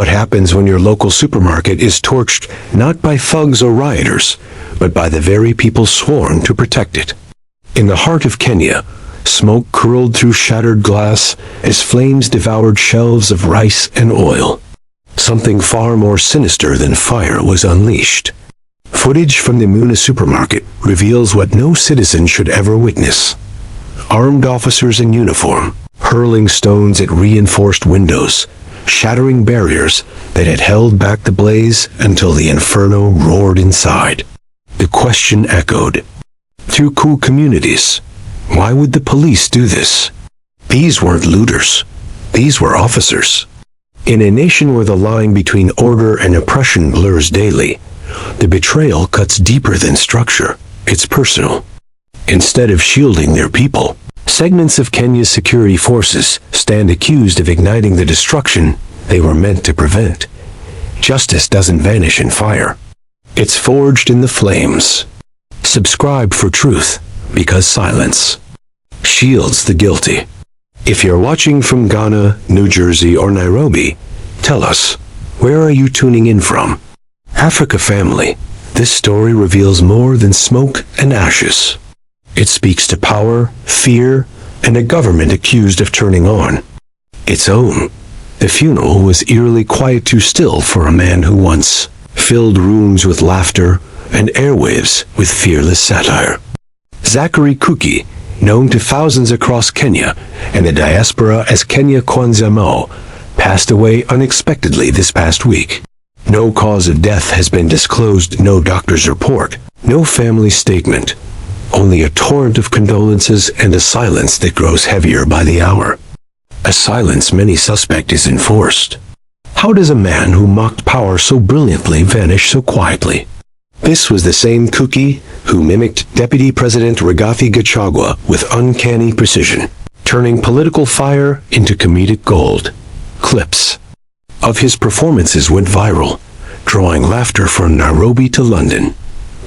What happens when your local supermarket is torched not by thugs or rioters, but by the very people sworn to protect it? In the heart of Kenya, smoke curled through shattered glass as flames devoured shelves of rice and oil. Something far more sinister than fire was unleashed. Footage from the Muna supermarket reveals what no citizen should ever witness. Armed officers in uniform, hurling stones at reinforced windows, shattering barriers that had held back the blaze until the inferno roared inside. The question echoed through cool communities. Why would the police do this? These weren't looters. These were officers. In a nation where the line between order and oppression blurs daily, the betrayal cuts deeper than structure. It's personal. Instead of shielding their people, segments of Kenya's security forces stand accused of igniting the destruction they were meant to prevent. Justice doesn't vanish in fire. It's forged in the flames. Subscribe for truth, because silence shields the guilty. If you're watching from Ghana, New Jersey, or Nairobi, tell us, where are you tuning in from? Africa family, this story reveals more than smoke and ashes. It speaks to power, fear, and a government accused of turning on its own. The funeral was eerily quiet, too still for a man who once filled rooms with laughter and airwaves with fearless satire. Zachary Kuki, known to thousands across Kenya and the diaspora as Kenya Kwanza Mo, passed away unexpectedly this past week. No cause of death has been disclosed, no doctor's report, no family statement, only a torrent of condolences and a silence that grows heavier by the hour. A silence many suspect is enforced. How does a man who mocked power so brilliantly vanish so quietly? This was the same Kuki who mimicked Deputy President Rigathi Gachagua with uncanny precision, turning political fire into comedic gold. Clips of his performances went viral, drawing laughter from Nairobi to London.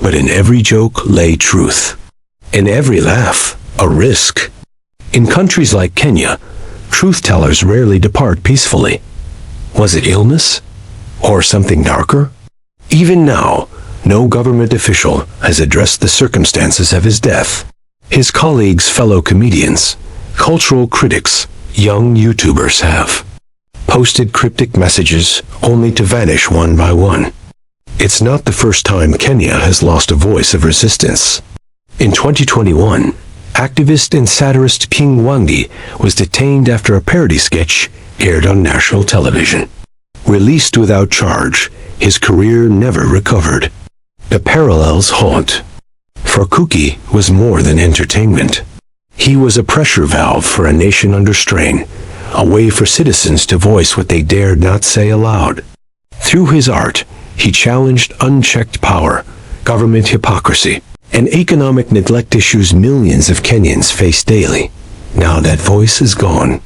But in every joke lay truth. In every laugh, a risk. In countries like Kenya, truth-tellers rarely depart peacefully. Was it illness? Or something darker? Even now, no government official has addressed the circumstances of his death. His colleagues, fellow comedians, cultural critics, young YouTubers have posted cryptic messages only to vanish one by one. It's not the first time Kenya has lost a voice of resistance. In 2021, activist and satirist King Wangi was detained after a parody sketch aired on national television. Released without charge, his career never recovered. The parallels haunt. For Kuki was more than entertainment. He was a pressure valve for a nation under strain, a way for citizens to voice what they dared not say aloud. Through his art, he challenged unchecked power, government hypocrisy, and economic neglect, issues millions of Kenyans face daily. Now that voice is gone.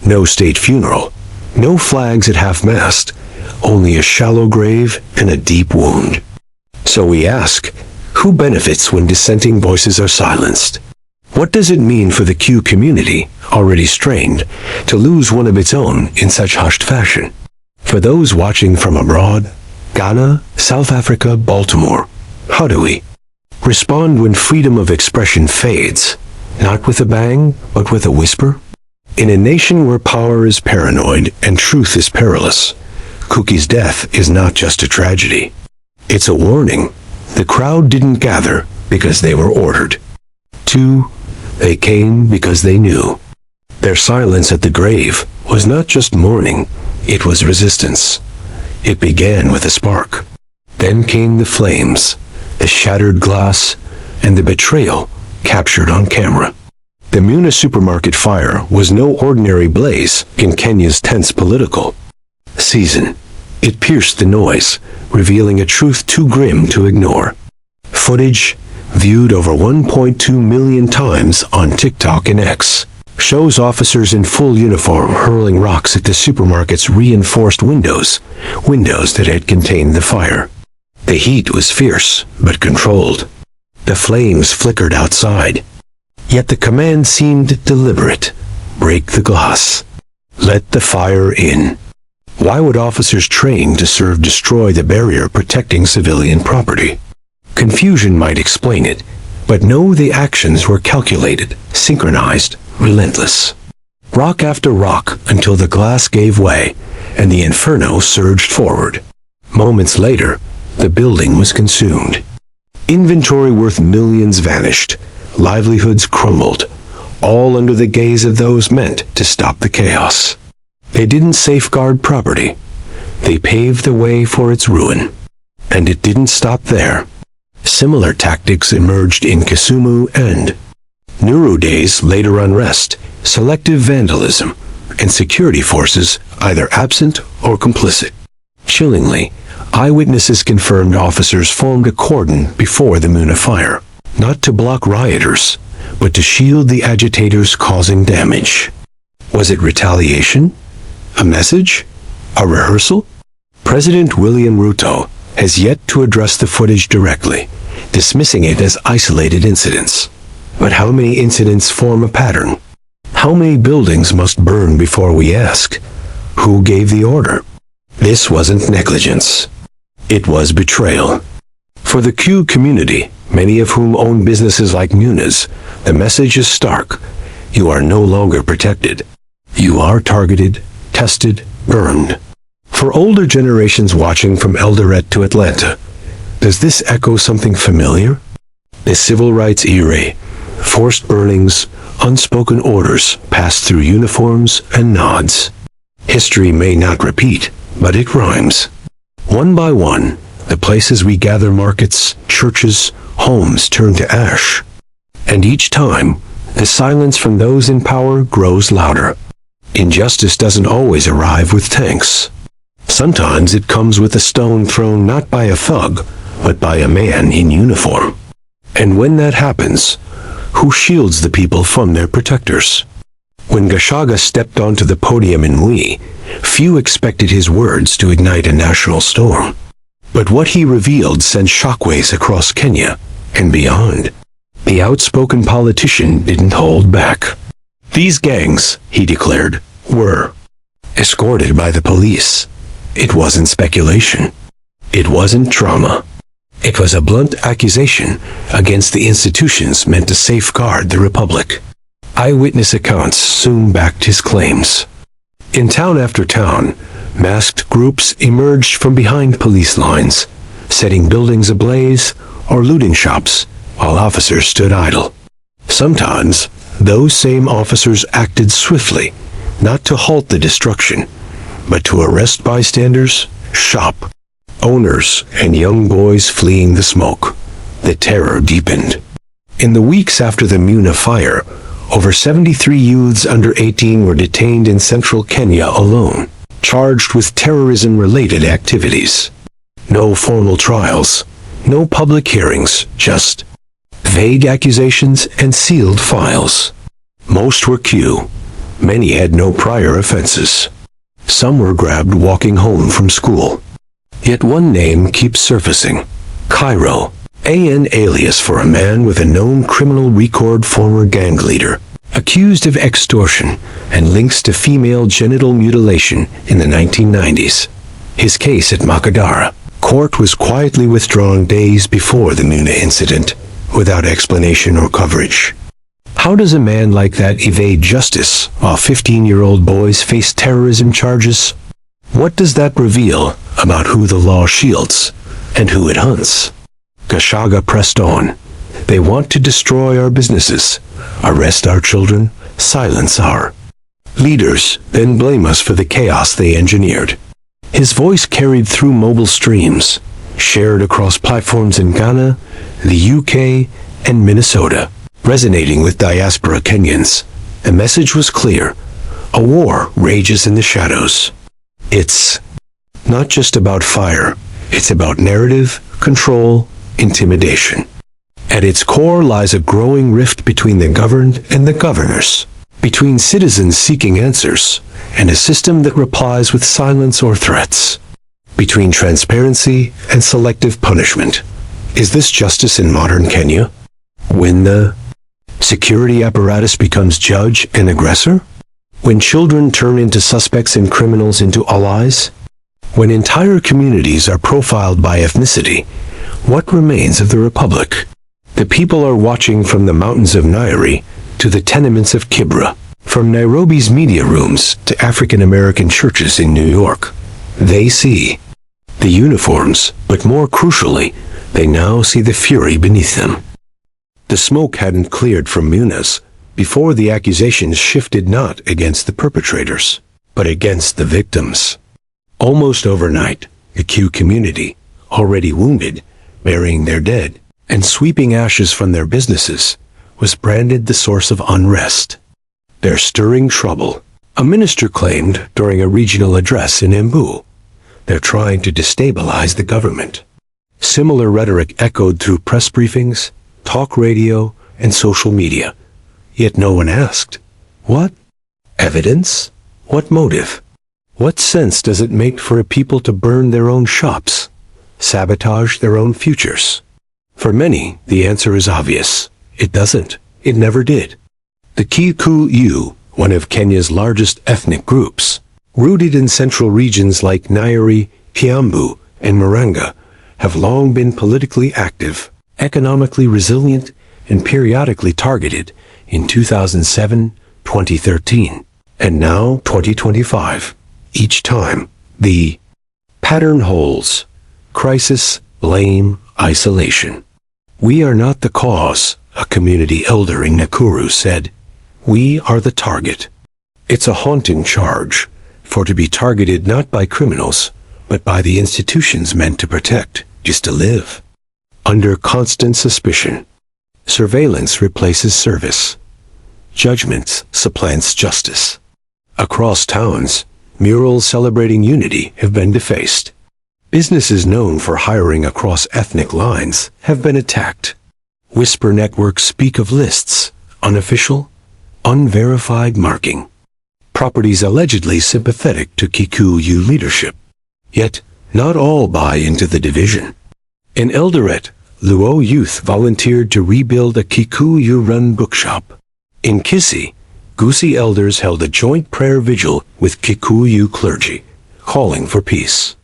No state funeral, no flags at half-mast, only a shallow grave and a deep wound. So we ask, who benefits when dissenting voices are silenced? What does it mean for the Q community, already strained, to lose one of its own in such hushed fashion? For those watching from abroad, Ghana, South Africa, Baltimore, how do we respond when freedom of expression fades, not with a bang, but with a whisper? In a nation where power is paranoid and truth is perilous, Kuki's death is not just a tragedy. It's a warning. The crowd didn't gather because they were ordered. 2, they came because they knew. Their silence at the grave was not just mourning, it was resistance. It began with a spark. Then came the flames, the shattered glass, and the betrayal captured on camera. The Muna supermarket fire was no ordinary blaze in Kenya's tense political season. It pierced the noise, revealing a truth too grim to ignore. Footage, viewed over 1.2 million times on TikTok and X, shows officers in full uniform hurling rocks at the supermarket's reinforced windows that had contained the fire. The heat was fierce, but controlled. The flames flickered outside. Yet the command seemed deliberate. Break the glass. Let the fire in. Why would officers trained to serve destroy the barrier protecting civilian property? Confusion might explain it, but no, the actions were calculated, synchronized, relentless. Rock after rock until the glass gave way, and the inferno surged forward. Moments later, the building was consumed. Inventory worth millions vanished, livelihoods crumbled, all under the gaze of those meant to stop the chaos. They didn't safeguard property. They paved the way for its ruin. And it didn't stop there. Similar tactics emerged in Kisumu and Nuru days, later unrest, selective vandalism, and security forces either absent or complicit. Chillingly, eyewitnesses confirmed officers formed a cordon before the Muna fire, not to block rioters, but to shield the agitators causing damage. Was it retaliation? A message? A rehearsal? President William Ruto has yet to address the footage directly, dismissing it as isolated incidents. But how many incidents form a pattern? How many buildings must burn before we ask, who gave the order? This wasn't negligence. It was betrayal. For the Q community, many of whom own businesses like Muna's, the message is stark. You are no longer protected. You are targeted, tested, burned. For older generations watching from Eldoret to Atlanta, does this echo something familiar? The civil rights era, forced burnings, unspoken orders passed through uniforms and nods. History may not repeat, but it rhymes. One by one, the places we gather, markets, churches, homes, turn to ash. And each time, the silence from those in power grows louder. Injustice doesn't always arrive with tanks. Sometimes it comes with a stone thrown not by a thug, but by a man in uniform. And when that happens, who shields the people from their protectors? When Gashaga stepped onto the podium in Mui, few expected his words to ignite a national storm. But what he revealed sent shockwaves across Kenya and beyond. The outspoken politician didn't hold back. These gangs, he declared, were escorted by the police. It wasn't speculation. It wasn't drama. It was a blunt accusation against the institutions meant to safeguard the republic. Eyewitness accounts soon backed his claims. In town after town, masked groups emerged from behind police lines, setting buildings ablaze or looting shops while officers stood idle. Sometimes, those same officers acted swiftly, not to halt the destruction, but to arrest bystanders, shop owners, and young boys fleeing the smoke. The terror deepened. In the weeks after the Muna fire, over 73 youths under 18 were detained in central Kenya alone, charged with terrorism-related activities. No formal trials, no public hearings, just vague accusations and sealed files. Most were Q. Many had no prior offenses. Some were grabbed walking home from school. Yet one name keeps surfacing. Cairo, an alias for a man with a known criminal record, former gang leader, accused of extortion and links to female genital mutilation in the 1990s. His case at Makadara court was quietly withdrawn days before the Muna incident, without explanation or coverage. How does a man like that evade justice while 15-year-old boys face terrorism charges? What does that reveal about who the law shields and who it hunts? Gashaga pressed on. They want to destroy our businesses, arrest our children, silence our leaders, then blame us for the chaos they engineered. His voice carried through mobile streams, shared across platforms in Ghana, the UK, and Minnesota, resonating with diaspora Kenyans. The message was clear. A war rages in the shadows. It's not just about fire. It's about narrative, control, intimidation. At its core lies a growing rift between the governed and the governors, between citizens seeking answers and a system that replies with silence or threats, between transparency and selective punishment. Is this justice in modern Kenya? When the security apparatus becomes judge and aggressor? When children turn into suspects and criminals into allies? When entire communities are profiled by ethnicity, what remains of the republic? The people are watching from the mountains of Nairi to the tenements of Kibra, from Nairobi's media rooms to African American churches in New York. They see the uniforms, but more crucially, they now see the fury beneath them. The smoke hadn't cleared from Munas before the accusations shifted not against the perpetrators, but against the victims. Almost overnight, the Q community, already wounded, burying their dead, and sweeping ashes from their businesses, was branded the source of unrest. They're stirring trouble, a minister claimed during a regional address in Embu. They're trying to destabilize the government. Similar rhetoric echoed through press briefings, talk radio, and social media. Yet no one asked, what evidence? What motive? What sense does it make for a people to burn their own shops, sabotage their own futures? For many, the answer is obvious. It doesn't. It never did. The Kikuyu, one of Kenya's largest ethnic groups, rooted in central regions like Nairi, Kiambu, and Murang'a, have long been politically active, economically resilient, and periodically targeted in 2007, 2013, and now 2025. Each time, the pattern holds: crisis, blame, isolation. We are not the cause, a community elder in Nakuru said. We are the target. It's a haunting charge, for to be targeted not by criminals, but by the institutions meant to protect, just to live. Under constant suspicion, surveillance replaces service. Judgment supplants justice. Across towns, murals celebrating unity have been defaced. Businesses known for hiring across ethnic lines have been attacked. Whisper networks speak of lists, unofficial, unverified marking. Properties allegedly sympathetic to Kikuyu leadership. Yet, not all buy into the division. In Eldoret, Luo youth volunteered to rebuild a Kikuyu-run bookshop. In Kisii, Gusii elders held a joint prayer vigil with Kikuyu clergy, calling for peace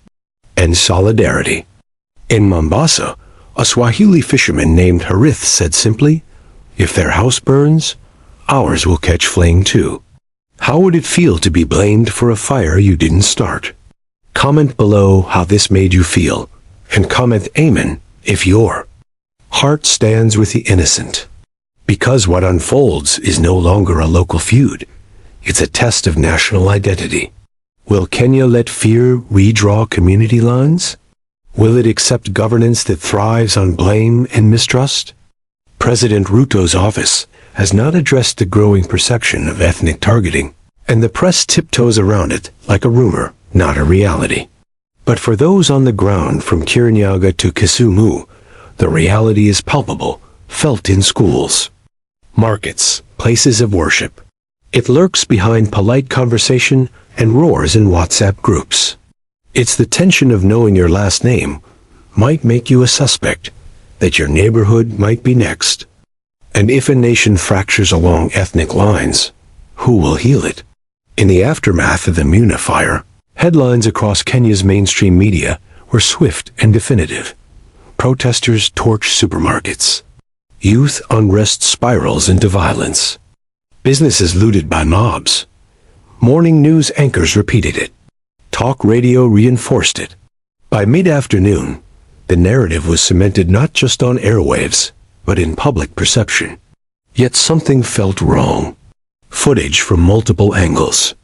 and solidarity. In Mombasa, a Swahili fisherman named Harith said simply, "If their house burns, ours will catch flame too." How would it feel to be blamed for a fire you didn't start? Comment below how this made you feel, and comment Amen if your heart stands with the innocent. Because what unfolds is no longer a local feud. It's a test of national identity. Will Kenya let fear redraw community lines? Will it accept governance that thrives on blame and mistrust? President Ruto's office has not addressed the growing perception of ethnic targeting, and the press tiptoes around it like a rumor, not a reality. But for those on the ground from Kirinyaga to Kisumu, the reality is palpable, felt in schools, markets, places of worship. It lurks behind polite conversation and roars in WhatsApp groups. It's the tension of knowing your last name might make you a suspect, that your neighborhood might be next. And if a nation fractures along ethnic lines, who will heal it? In the aftermath of the Muna fire, headlines across Kenya's mainstream media were swift and definitive. Protesters torch supermarkets. Youth unrest spirals into violence. Businesses looted by mobs. Morning news anchors repeated it. Talk radio reinforced it. By mid-afternoon, the narrative was cemented not just on airwaves, but in public perception. Yet something felt wrong. Footage from multiple angles,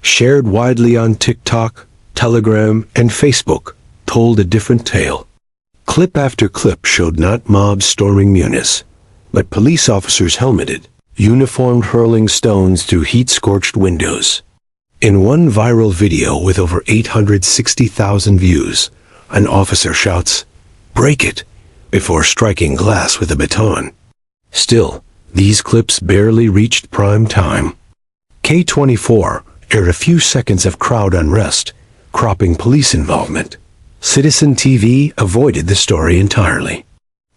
shared widely on TikTok, Telegram, and Facebook, told a different tale. Clip after clip showed not mobs storming Munas, but police officers helmeted, uniformed hurling stones through heat-scorched windows. In one viral video with over 860,000 views, an officer shouts, "Break it," before striking glass with a baton. Still, these clips barely reached prime time. K24 aired a few seconds of crowd unrest, cropping police involvement. Citizen TV avoided the story entirely.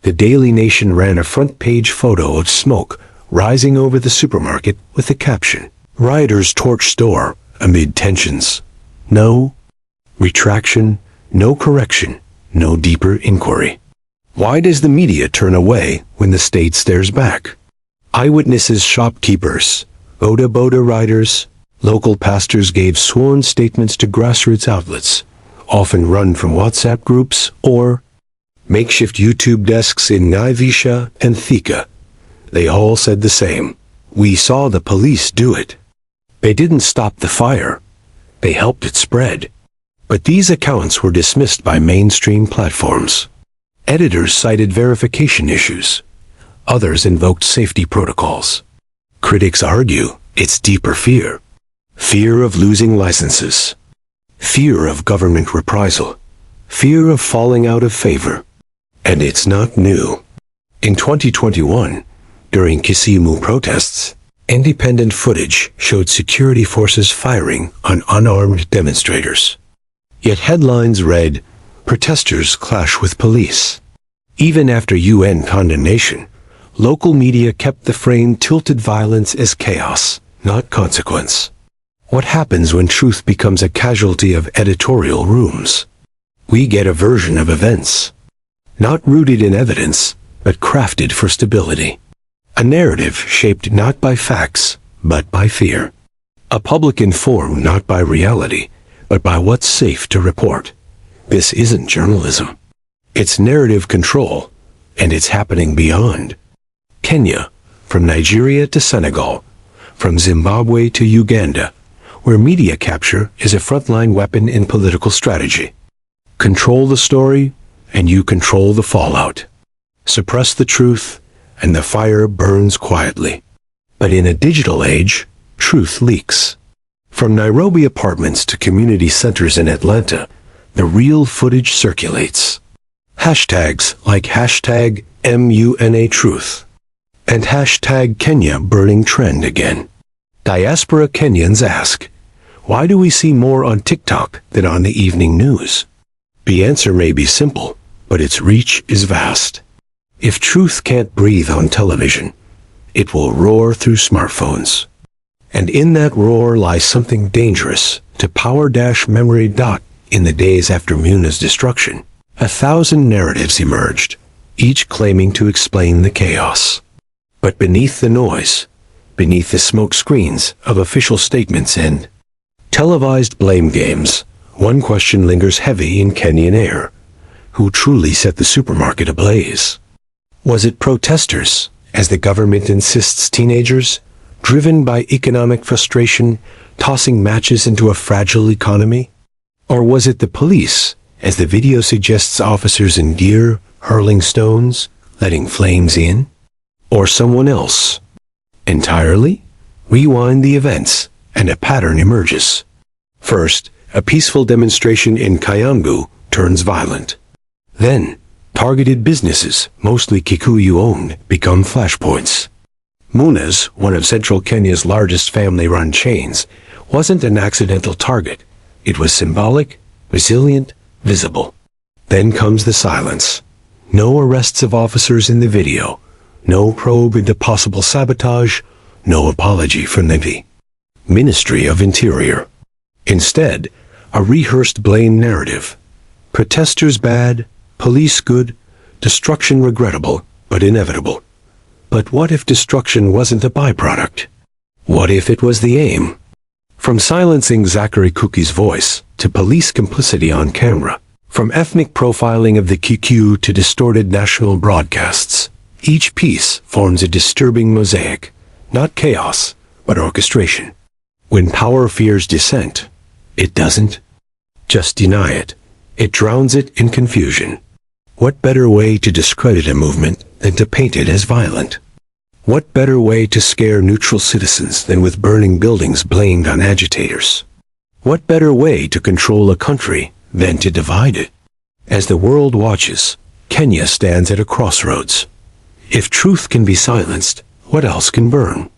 The Daily Nation ran a front-page photo of smoke rising over the supermarket with the caption, "Rioters torch store amid tensions. No retraction, no correction, no deeper inquiry. Why does the media turn away when the state stares back? Eyewitnesses, shopkeepers, boda riders, local pastors gave sworn statements to grassroots outlets, often run from WhatsApp groups or makeshift YouTube desks in Naivasha and Thika. They all said the same. We saw the police do it. They didn't stop the fire. They helped it spread. But these accounts were dismissed by mainstream platforms. Editors cited verification issues. Others invoked safety protocols. Critics argue it's deeper fear. Fear of losing licenses. Fear of government reprisal. Fear of falling out of favor. And it's not new. In 2021, during Kisumu protests, independent footage showed security forces firing on unarmed demonstrators. Yet headlines read, "Protesters clash with police." Even after UN condemnation, local media kept the frame tilted violence as chaos, not consequence. What happens when truth becomes a casualty of editorial rooms? We get a version of events, not rooted in evidence, but crafted for stability. A narrative shaped not by facts, but by fear. A public informed not by reality, but by what's safe to report. This isn't journalism. It's narrative control, and it's happening beyond. Kenya, from Nigeria to Senegal, from Zimbabwe to Uganda, where media capture is a frontline weapon in political strategy. Control the story, and you control the fallout. Suppress the truth, and the fire burns quietly. But in a digital age, truth leaks. From Nairobi apartments to community centers in Atlanta, the real footage circulates. Hashtags like hashtag #MUNATruth and hashtag Kenya burning trend again. Diaspora Kenyans ask, why do we see more on TikTok than on the evening news? The answer may be simple, but its reach is vast. If truth can't breathe on television, it will roar through smartphones. And in that roar lies something dangerous to power-memory. In the days after Muna's destruction, 1,000 narratives emerged, each claiming to explain the chaos. But beneath the noise, beneath the smoke screens of official statements and televised blame games, one question lingers heavy in Kenyan air. Who truly set the supermarket ablaze? Was it protesters, as the government insists, teenagers, driven by economic frustration, tossing matches into a fragile economy? Or was it the police, as the video suggests, officers in gear, hurling stones, letting flames in? Or someone else? Entirely? Rewind the events, and a pattern emerges. First, a peaceful demonstration in Kayangu turns violent. Then, targeted businesses, mostly Kikuyu-owned, become flashpoints. Muna's, one of central Kenya's largest family-run chains, wasn't an accidental target. It was symbolic, resilient, visible. Then comes the silence. No arrests of officers in the video. No probe into possible sabotage. No apology from the Ministry of Interior. Instead, a rehearsed blame narrative. Protesters bad, police good, destruction regrettable, but inevitable. But what if destruction wasn't a byproduct? What if it was the aim? From silencing Zachary Kuki's voice to police complicity on camera, from ethnic profiling of the Kikuyu to distorted national broadcasts, each piece forms a disturbing mosaic, not chaos, but orchestration. When power fears dissent, it doesn't just deny it. It drowns it in confusion. What better way to discredit a movement than to paint it as violent? What better way to scare neutral citizens than with burning buildings blamed on agitators? What better way to control a country than to divide it? As the world watches, Kenya stands at a crossroads. If truth can be silenced, what else can burn?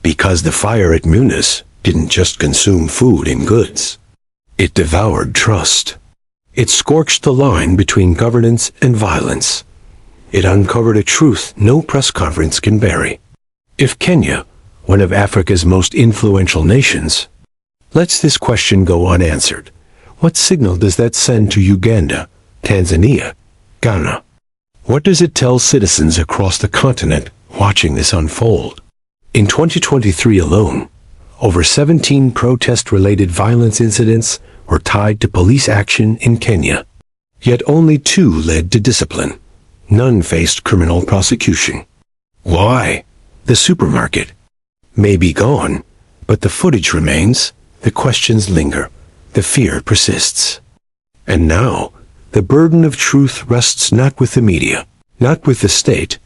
Because the fire at Munas didn't just consume food and goods. It devoured trust. It scorched the line between governance and violence. It uncovered a truth no press conference can bury. If Kenya, one of Africa's most influential nations, lets this question go unanswered, What signal does that send to Uganda, Tanzania, Ghana? What does it tell citizens across the continent watching this unfold? In 2023 alone, over 17 protest-related violence incidents were tied to police action in Kenya. Yet only 2 led to discipline. None faced criminal prosecution. Why? The supermarket may be gone, but the footage remains, the questions linger, the fear persists. And now, the burden of truth rests not with the media, not with the state,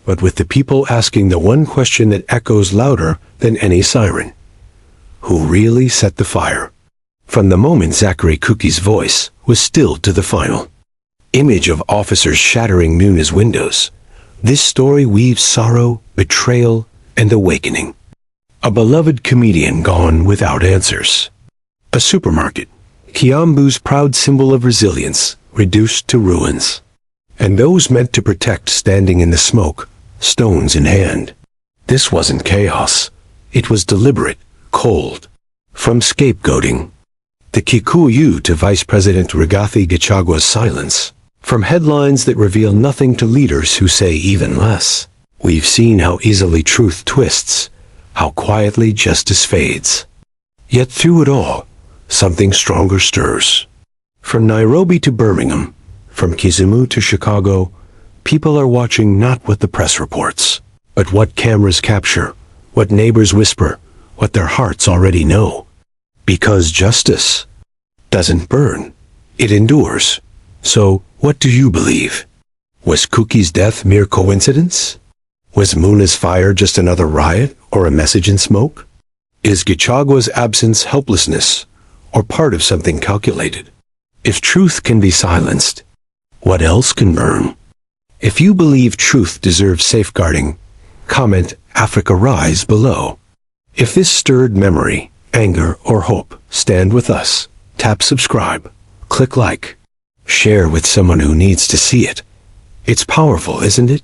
but with the people asking the one question that echoes louder than any siren. Who really set the fire? From the moment Zachary Cookie's voice was stilled to the final image of officers shattering Muna's windows, this story weaves sorrow, betrayal, and awakening. A beloved comedian gone without answers. A supermarket, Kiambu's proud symbol of resilience, reduced to ruins. And those meant to protect standing in the smoke, stones in hand. This wasn't chaos. It was deliberate, cold. From scapegoating, the Kikuyu to Vice President Rigathi Gachagua's silence. From headlines that reveal nothing to leaders who say even less. We've seen how easily truth twists, how quietly justice fades. Yet through it all, something stronger stirs. From Nairobi to Birmingham, from Kisumu to Chicago, people are watching not what the press reports, but what cameras capture, what neighbors whisper, what their hearts already know. Because justice doesn't burn, it endures. So, what do you believe? Was Cookie's death mere coincidence? Was Muna's fire just another riot or a message in smoke? Is Gachagua's absence helplessness or part of something calculated? If truth can be silenced, what else can burn? If you believe truth deserves safeguarding, comment Africa Rise below. If this stirred memory, anger, or hope, stand with us. Tap subscribe, click like, share with someone who needs to see it. It's powerful, isn't it?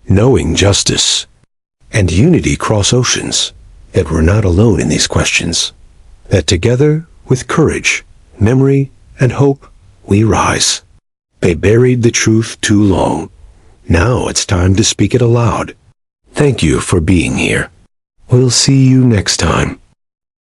Knowing justice and unity cross oceans, that we're not alone in these questions, that together, with courage, memory, and hope, we rise. They buried the truth too long. Now it's time to speak it aloud. Thank you for being here. We'll see you next time.